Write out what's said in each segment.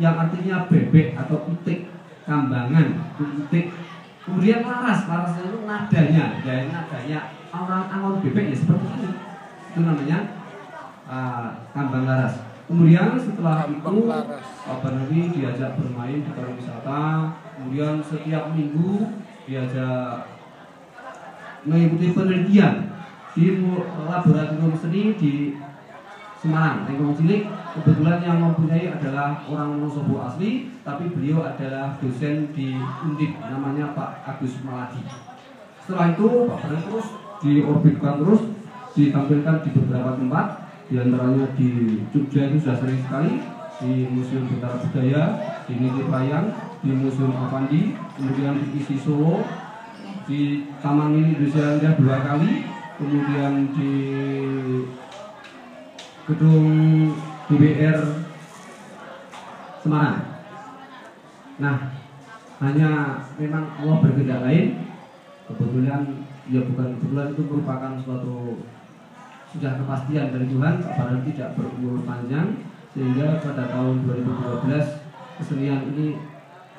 yang artinya bebek atau utik, kambangan, utik. Kemudian laras itu nadanya, ya nadanya orang angol bebek ya seperti ini. Itu namanya kambang laras. Kemudian setelah itu Pak Barnaby diajak bermain di pariwisata. Kemudian setiap minggu diajak mengikuti penelitian di laboratorium seni di Semarang, Lengkong Cilik. Kebetulan yang mempunyai adalah orang Wonosobo asli, tapi beliau adalah dosen di Undip, namanya Pak Agus Maladi. Setelah itu Pak Barnaby terus diorbitkan, terus ditampilkan di beberapa tempat, di antaranya di Jogja itu sudah sering sekali, di Museum Bentara Budaya, di Niti Payang, di Museum Avandi, kemudian di ISI Solo, di Taman Mini Indonesia Indah 2 kali, kemudian di gedung DPR Semarang. Nah, hanya memang Allah berkehendak lain. Kebetulan, ya bukan kebetulan, itu merupakan suatu sudah kepastian dari Tuhan. Pak Barnaby tidak berumur panjang, sehingga pada tahun 2012 kesenian ini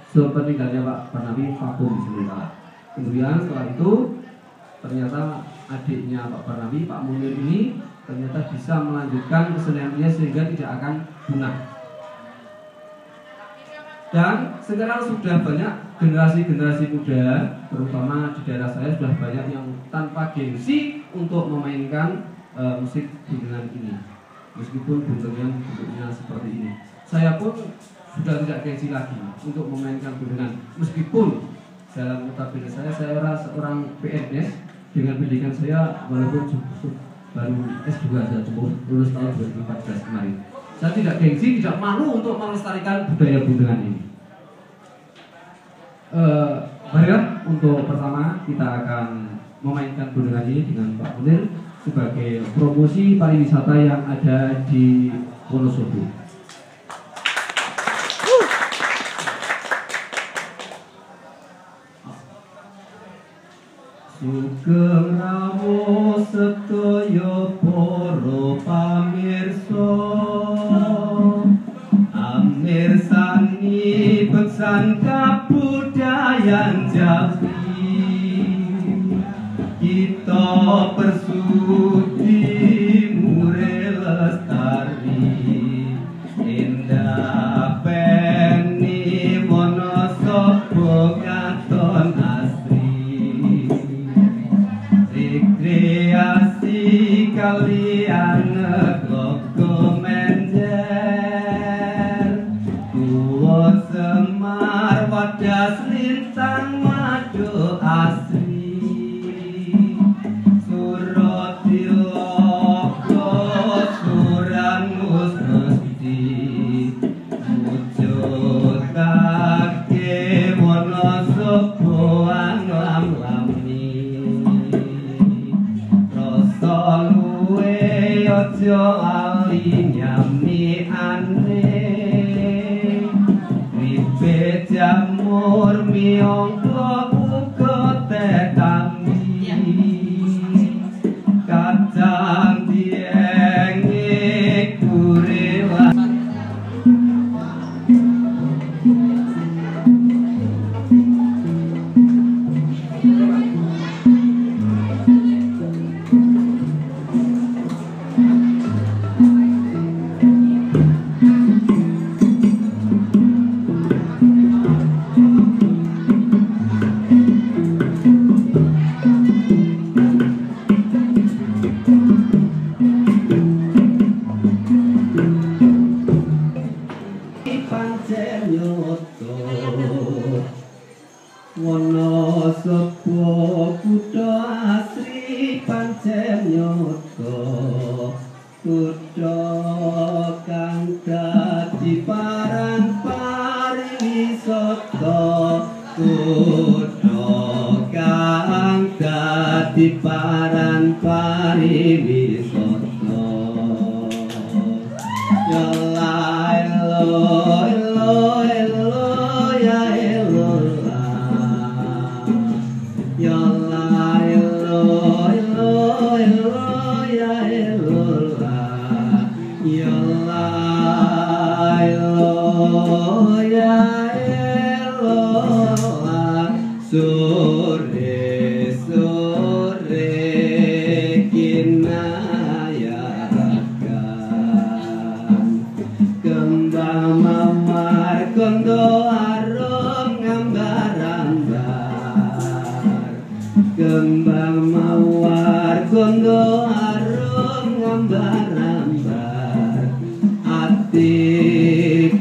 sepeninggalnya Pak Barnaby vakum sementara. Kemudian setelah itu ternyata adiknya Pak Barnaby, Pak Munir ini ternyata bisa melanjutkan keseniannya sehingga tidak akan punah. Dan sekarang sudah banyak generasi-generasi muda, terutama di daerah saya, sudah banyak yang tanpa gengsi untuk memainkan musik gundengan ini. Meskipun gundengan bentuknya seperti ini, saya pun sudah tidak gengsi lagi untuk memainkan gundengan. Meskipun dalam notabene saya adalah seorang PNS dengan pendidikan saya walaupun baru S2 saja, cukup lulus tahun 2014 kemarin. Saya tidak gengsi, tidak malu untuk melestarikan budaya gundengan ini. Marilah untuk pertama kita akan memainkan gundengan ini dengan Pak Munir sebagai promosi pariwisata yang ada di Wonosobo. Sugeng rawuh sedaya para pamirsa, amirsani beksan kabudayan Jawi, kita bersudi mure lestari, indah peni Wonosobo katon asri, rekreasi kalian gogo menjer, Guwa Semar wadas lintang madu asri, Suratiloko suran musmesti, mujudake Wonosobo anglam-lami, rasa luwe aja ali nyami aneh, wibe jamur miongko uga tetami, kacang dienge kurewa. Wonosobo kutha asri pancen nyoto, kutha kang dadi paran pariwisata, kutha kang dadi paran pariwisata. Ya la elo elo elo ya elo la, ya la elo elo elo ya elo la, ya la elo kembang mawar gondo harum ngambar-ambar ati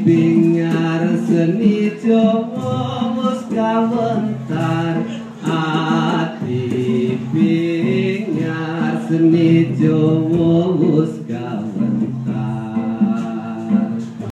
bingar seni Jawa wis kawentar ati bingar seni Jawa wis